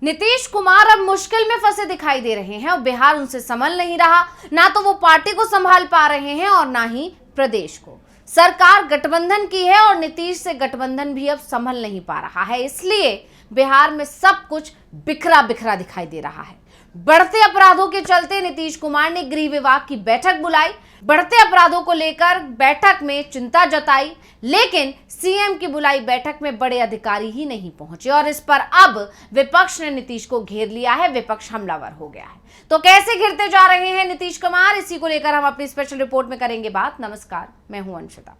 नीतीश कुमार अब मुश्किल में फंसे दिखाई दे रहे हैं और बिहार उनसे संभल नहीं रहा। ना तो वो पार्टी को संभाल पा रहे हैं और ना ही प्रदेश को। सरकार गठबंधन की है और नीतीश से गठबंधन भी अब संभल नहीं पा रहा है, इसलिए बिहार में सब कुछ बिखरा बिखरा दिखाई दे रहा है। बढ़ते अपराधों के चलते नीतीश कुमार ने गृह विभाग की बैठक बुलाई। बढ़ते अपराधों को लेकर बैठक में चिंता जताई, लेकिन सीएम की बुलाई बैठक में बड़े अधिकारी ही नहीं पहुंचे और इस पर अब विपक्ष ने नीतीश को घेर लिया है। विपक्ष हमलावर हो गया है। तो कैसे घिरते जा रहे हैं नीतीश कुमार, इसी को लेकर हम अपनी स्पेशल रिपोर्ट में करेंगे बात। नमस्कार, मैं हूं अंशिता।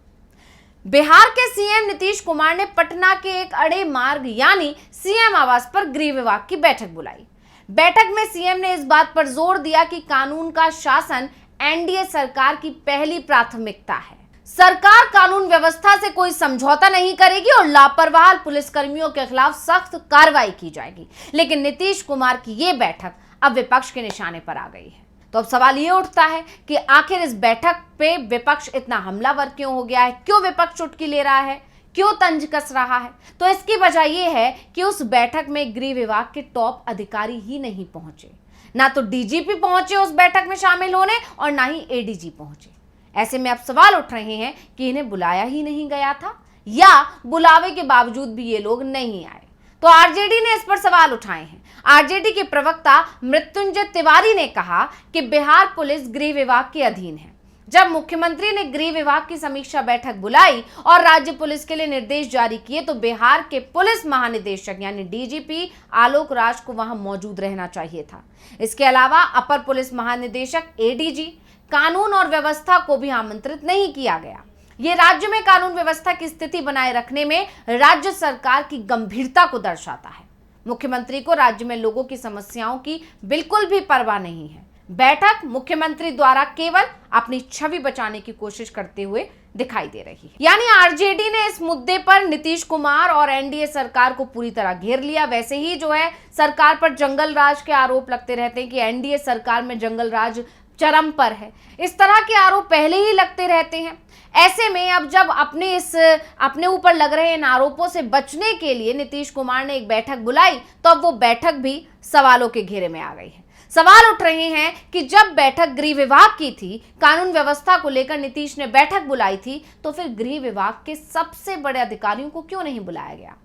बिहार के सीएम नीतीश कुमार ने पटना के एक अड़े मार्ग यानी सीएम आवास पर गृह विभाग की बैठक बुलाई। बैठक में सीएम ने इस बात पर जोर दिया कि कानून का शासन एनडीए सरकार की पहली प्राथमिकता है। सरकार कानून व्यवस्था से कोई समझौता नहीं करेगी और लापरवाह पुलिसकर्मियों के खिलाफ सख्त कार्रवाई की जाएगी। लेकिन नीतीश कुमार की यह बैठक अब विपक्ष के निशाने पर आ गई है। तो अब सवाल ये उठता है कि आखिर इस बैठक पे विपक्ष इतना हमलावर क्यों हो गया है? क्यों विपक्ष चुटकी ले रहा है? क्यों तंज कस रहा है? तो इसकी वजह यह है कि उस बैठक में गृह विभाग के टॉप अधिकारी ही नहीं पहुंचे। ना तो डीजीपी पहुंचे उस बैठक में शामिल होने और ना ही एडीजी पहुंचे। ऐसे में अब सवाल उठ रहे हैं कि इन्हें बुलाया ही नहीं गया था या बुलावे के बावजूद भी ये लोग नहीं आए। तो आरजेडी ने इस पर सवाल उठाए हैं। आरजेडी के प्रवक्ता मृत्युंजय तिवारी ने कहा कि बिहार पुलिस गृह विभाग के अधीन है। जब मुख्यमंत्री ने गृह विभाग की समीक्षा बैठक बुलाई और राज्य पुलिस के लिए निर्देश जारी किए तो बिहार के पुलिस महानिदेशक यानी डीजीपी आलोक राज को वहां मौजूद रहना चाहिए था। इसके अलावा अपर पुलिस महानिदेशक एडीजी, कानून और व्यवस्था को भी आमंत्रित नहीं किया गया। ये राज्य में कानून व्यवस्था की स्थिति बनाए रखने में राज्य सरकार की गंभीरता को दर्शाता है। मुख्यमंत्री को राज्य में लोगों की समस्याओं की बिल्कुल भी परवाह नहीं है। बैठक मुख्यमंत्री द्वारा केवल अपनी छवि बचाने की कोशिश करते हुए दिखाई दे रही है। यानी आरजेडी ने इस मुद्दे पर नीतीश कुमार और एनडीए सरकार को पूरी तरह घेर लिया। वैसे ही जो है सरकार पर जंगल राज के आरोप लगते रहते हैं कि एनडीए सरकार में जंगल राज चरम पर है। इस तरह के आरोप पहले ही लगते रहते हैं। ऐसे में अब जब अपने ऊपर लग रहे इन आरोपों से बचने के लिए नीतीश कुमार ने एक बैठक बुलाई तो अब वो बैठक भी सवालों के घेरे में आ गई है। सवाल उठ रहे हैं कि जब बैठक गृह विभाग की थी, कानून व्यवस्था को लेकर नीतीश ने बैठक बुलाई थी, तो फिर गृह विभाग के सबसे बड़े अधिकारियों को क्यों नहीं बुलाया गया?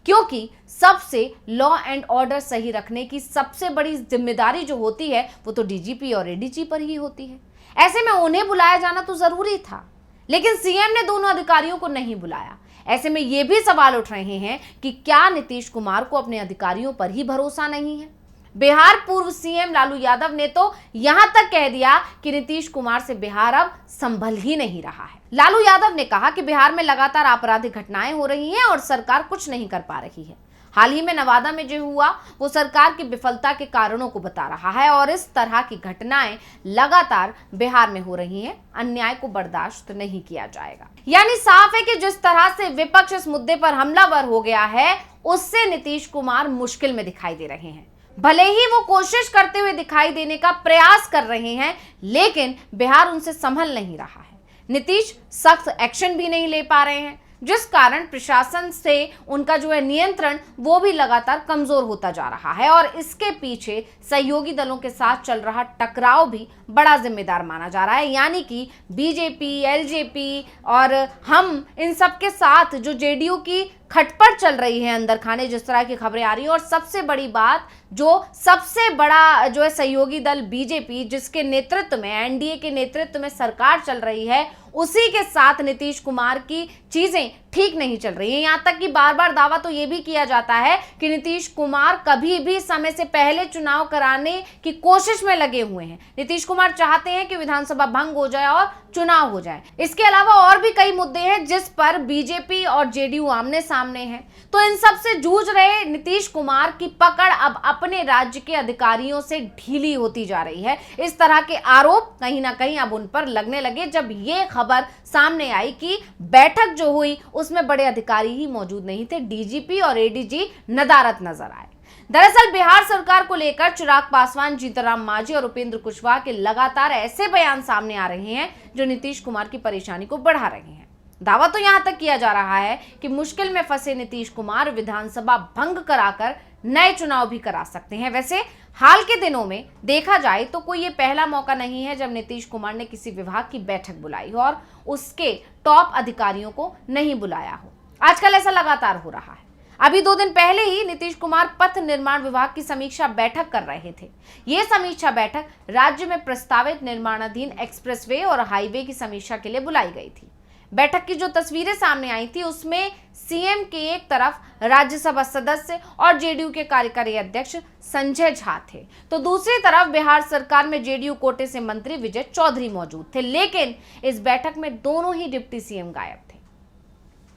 क्योंकि सबसे लॉ एंड ऑर्डर सही रखने की सबसे बड़ी जिम्मेदारी जो होती है वो तो डीजीपी और एडीजी पर ही होती है। ऐसे में उन्हें बुलाया जाना तो जरूरी था, लेकिन सीएम ने दोनों अधिकारियों को नहीं बुलाया। ऐसे में ये भी सवाल उठ रहे हैं कि क्या नीतीश कुमार को अपने अधिकारियों पर ही भरोसा नहीं है? बिहार पूर्व सीएम लालू यादव ने तो यहां तक कह दिया कि नीतीश कुमार से बिहार अब संभल ही नहीं रहा है। लालू यादव ने कहा कि बिहार में लगातार आपराधिक घटनाएं हो रही हैं और सरकार कुछ नहीं कर पा रही है। हाल ही में नवादा में जो हुआ वो सरकार की विफलता के कारणों को बता रहा है और इस तरह की घटनाएं लगातार बिहार में हो रही हैं। अन्याय को बर्दाश्त नहीं किया जाएगा। यानी साफ है कि जिस तरह से विपक्ष इस मुद्दे पर हमलावर हो गया है, उससे नीतीश कुमार मुश्किल में दिखाई दे रहे हैं। भले ही वो कोशिश करते हुए दिखाई देने का प्रयास कर रहे हैं, लेकिन बिहार उनसे संभल नहीं रहा है। नीतीश सख्त एक्शन भी नहीं ले पा रहे हैं, जिस कारण प्रशासन से उनका जो है नियंत्रण वो भी लगातार कमजोर होता जा रहा है और इसके पीछे सहयोगी दलों के साथ चल रहा टकराव भी बड़ा जिम्मेदार माना जा रहा है। यानी कि बीजेपी, एलजेपी और हम इन सब के साथ जो जेडीयू की खटपट चल रही है अंदर खाने, जिस तरह की खबरें आ रही है। और सबसे बड़ी बात, जो सबसे बड़ा जो है सहयोगी दल बीजेपी, जिसके नेतृत्व में एनडीए के नेतृत्व में सरकार चल रही है, उसी के साथ नीतीश कुमार की चीजें ठीक नहीं चल रही है। यहां तक कि बार बार दावा तो यह भी किया जाता है कि नीतीश कुमार कभी भी समय से पहले चुनाव कराने की कोशिश में लगे हुए हैं। नीतीश कुमार चाहते हैं कि विधानसभा भंग हो जाए और चुनाव हो जाए। इसके अलावा और भी कई मुद्दे हैं जिस पर बीजेपी और जेडीयू आमने सामने हैं। तो इन सब से जूझ रहे नीतीश कुमार की पकड़ अब अपने राज्य के अधिकारियों से ढीली होती जा रही है। इस तरह के आरोप कहीं ना कहीं अब उन पर लगने लगे जब ये खबर सामने आई कि बैठक जो हुई उसमें बड़े अधिकारी ही मौजूद नहीं थे, डीजीपी और एडीजी नदारद नजर आए। दरअसल बिहार सरकार को लेकर चिराग पासवान, जीतनराम मांझी और उपेंद्र कुशवाहा के लगातार ऐसे बयान सामने आ रहे हैं जो नीतीश कुमार की परेशानी को बढ़ा रहे हैं। दावा तो यहां तक किया जा रहा है कि मुश्किल में फंसे नीतीश कुमार विधानसभा भंग कराकर नए चुनाव भी करा सकते हैं। वैसे हाल के दिनों में देखा जाए तो कोई ये पहला मौका नहीं है जब नीतीश कुमार ने किसी विभाग की बैठक बुलाई हो और उसके टॉप अधिकारियों को नहीं बुलाया हो। आजकल ऐसा लगातार हो रहा है। अभी 2 दिन पहले ही नीतीश कुमार पथ निर्माण विभाग की समीक्षा बैठक कर रहे थे। ये समीक्षा बैठक राज्य में प्रस्तावित निर्माणाधीन एक्सप्रेसवे और हाईवे की समीक्षा के लिए बुलाई गई थी। बैठक की जो तस्वीरें सामने आई थी उसमें सीएम के एक तरफ राज्यसभा सदस्य और जेडीयू के कार्यकारी अध्यक्ष संजय झा थे, तो दूसरी तरफ बिहार सरकार में जेडीयू कोटे से मंत्री विजय चौधरी मौजूद थे। लेकिन इस बैठक में दोनों ही डिप्टी सीएम गायब थे।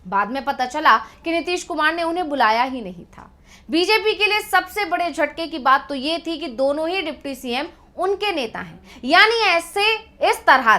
बाद में पता चला कि नीतीश कुमार ने उन्हें बुलाया ही नहीं था। बीजेपी के लिए सबसे बड़े झटके की बात तो ये थी कि दोनों ही डिप्टी सीएम उनके नेता हैं, यानी ऐसे इस तरह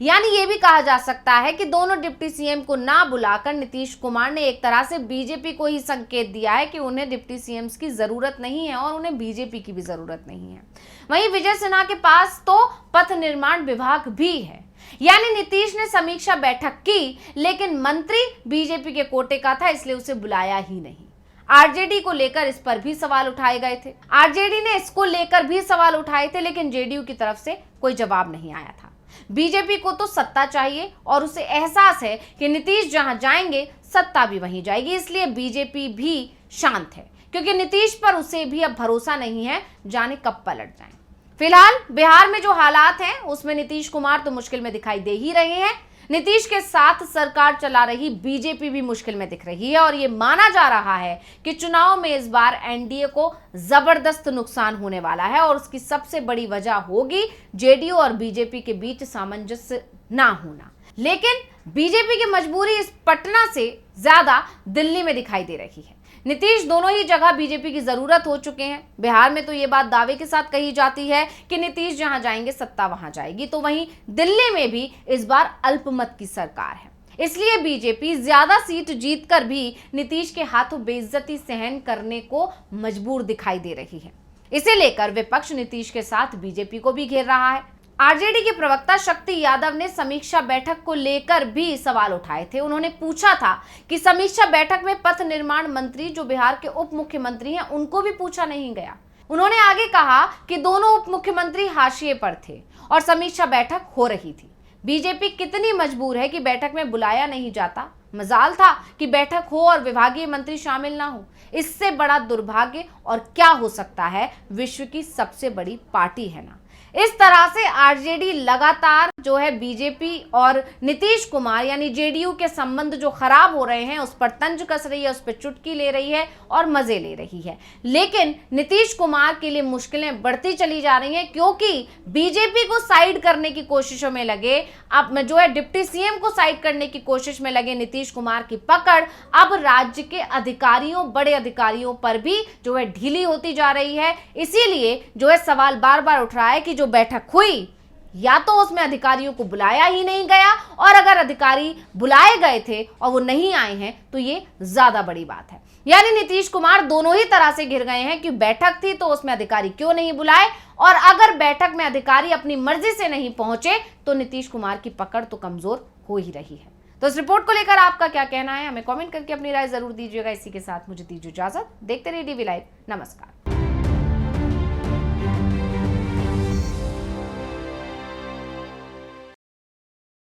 यानी ये भी कहा जा सकता है कि दोनों डिप्टी सीएम को ना बुलाकर नीतीश कुमार ने एक तरह से बीजेपी को ही संकेत दिया है कि उन्हें डिप्टी सीएम्स की जरूरत नहीं है और उन्हें बीजेपी की भी जरूरत नहीं है। वहीं विजय सिन्हा के पास तो पथ निर्माण विभाग भी है, यानी नीतीश ने समीक्षा बैठक की लेकिन मंत्री बीजेपी के कोटे का था, इसलिए उसे बुलाया ही नहीं। आरजेडी को लेकर इस पर भी सवाल उठाए गए थे। आरजेडी ने इसको लेकर भी सवाल उठाए थे, लेकिन जेडीयू की तरफ से कोई जवाब नहीं आया था। बीजेपी को तो सत्ता चाहिए और उसे एहसास है कि नीतीश जहां जाएंगे सत्ता भी वहीं जाएगी, इसलिए बीजेपी भी शांत है, क्योंकि नीतीश पर उसे भी अब भरोसा नहीं है, जाने कब पलट जाए। फिलहाल बिहार में जो हालात हैं उसमें नीतीश कुमार तो मुश्किल में दिखाई दे ही रहे हैं। नीतीश के साथ सरकार चला रही बीजेपी भी मुश्किल में दिख रही है और ये माना जा रहा है कि चुनाव में इस बार एनडीए को जबरदस्त नुकसान होने वाला है और उसकी सबसे बड़ी वजह होगी जेडीयू और बीजेपी के बीच सामंजस्य ना होना। लेकिन बीजेपी की मजबूरी इस पटना से ज्यादा दिल्ली में दिखाई दे रही है। नीतीश दोनों ही जगह बीजेपी की जरूरत हो चुके हैं। बिहार में तो ये बात दावे के साथ कही जाती है कि नीतीश जहां जाएंगे सत्ता वहां जाएगी, तो वहीं दिल्ली में भी इस बार अल्पमत की सरकार है, इसलिए बीजेपी ज्यादा सीट जीतकर भी नीतीश के हाथों बेइज्जती सहन करने को मजबूर दिखाई दे रही है। इसे लेकर विपक्ष नीतीश के साथ बीजेपी को भी घेर रहा है। आरजेडी के प्रवक्ता शक्ति यादव ने समीक्षा बैठक को लेकर भी सवाल उठाए थे। उन्होंने पूछा था कि समीक्षा बैठक में पथ निर्माण मंत्री जो बिहार के उप मुख्यमंत्री हैं उनको भी पूछा नहीं गया। उन्होंने आगे कहा कि दोनों उप मुख्यमंत्री हाशिए पर थे और समीक्षा बैठक हो रही थी। बीजेपी कितनी मजबूर है कि बैठक में बुलाया नहीं जाता। मजाल था कि बैठक हो और विभागीय मंत्री शामिल ना हो। इससे बड़ा दुर्भाग्य और क्या हो सकता है। विश्व की सबसे बड़ी पार्टी है ना। इस तरह से आरजेडी लगातार जो है बीजेपी और नीतीश कुमार यानी जेडीयू के संबंध जो खराब हो रहे हैं उस पर तंज कस रही है, उस पर चुटकी ले रही है और मजे ले रही है। लेकिन नीतीश कुमार के लिए मुश्किलें बढ़ती चली जा रही हैं, क्योंकि बीजेपी को साइड करने की कोशिशों में लगे, अब जो है डिप्टी सीएम को साइड करने की कोशिश में लगे नीतीश कुमार की पकड़ अब राज्य के अधिकारियों, बड़े अधिकारियों पर भी जो है ढीली होती जा रही है। इसीलिए जो है सवाल बार बार उठ रहा है कि जो बैठक हुई या तो उसमें अधिकारियों को बुलाया ही नहीं गया, और अगर अधिकारी बुलाए गए थे और वो नहीं आए हैं तो ये ज्यादा बड़ी बात है। यानी नीतीश कुमार दोनों ही तरह से घिर गए हैं कि बैठक थी तो उसमें अधिकारी क्यों नहीं बुलाए, और अगर बैठक में अधिकारी अपनी मर्जी से नहीं पहुंचे तो नीतीश कुमार की पकड़ तो कमजोर हो ही रही है। तो इस रिपोर्ट को लेकर आपका क्या कहना है, हमें कमेंट करके अपनी राय जरूर दीजिएगा। इसी के साथ मुझे दीजिए इजाजत। देखते रहिए DV लाइव। नमस्कार।